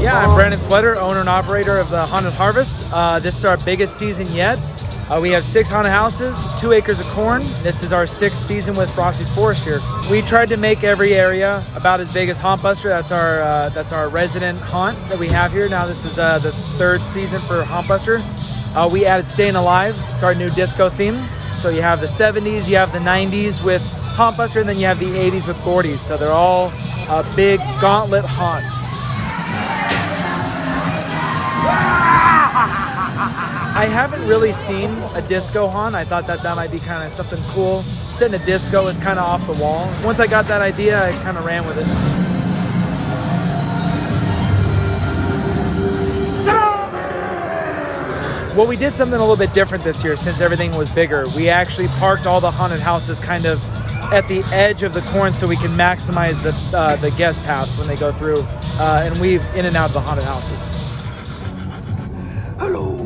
Yeah, I'm Brandon Sweater, owner and operator of the Haunted Harvest. This is our biggest season yet. We have 6 haunted houses, 2 acres of corn. This is our 6th season with Frosty's Forest here. We tried to make every area about as big as Hauntbuster. That's our resident haunt that we have here. Now this is the 3rd season for Hauntbuster. We added Staying Alive. It's our new disco theme. So you have the 70s, you have the 90s with Hauntbuster, and then you have the 80s with Gordy's. So they're all big gauntlet haunts. I haven't really seen a disco haunt. I thought that might be kind of something cool. Setting a disco is kind of off the wall. Once I got that idea, I kind of ran with it. Well, we did something a little bit different this year since everything was bigger. We actually parked all the haunted houses kind of at the edge of the corn so we can maximize the guest path when they go through and weave in and out of the haunted houses. Hello.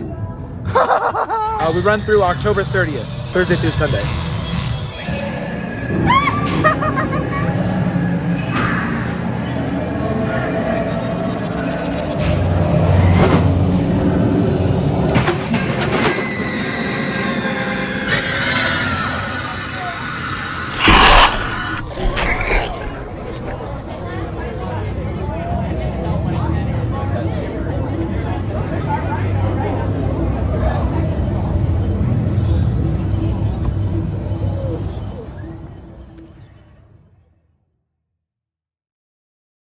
We run through October 30th, Thursday through Sunday.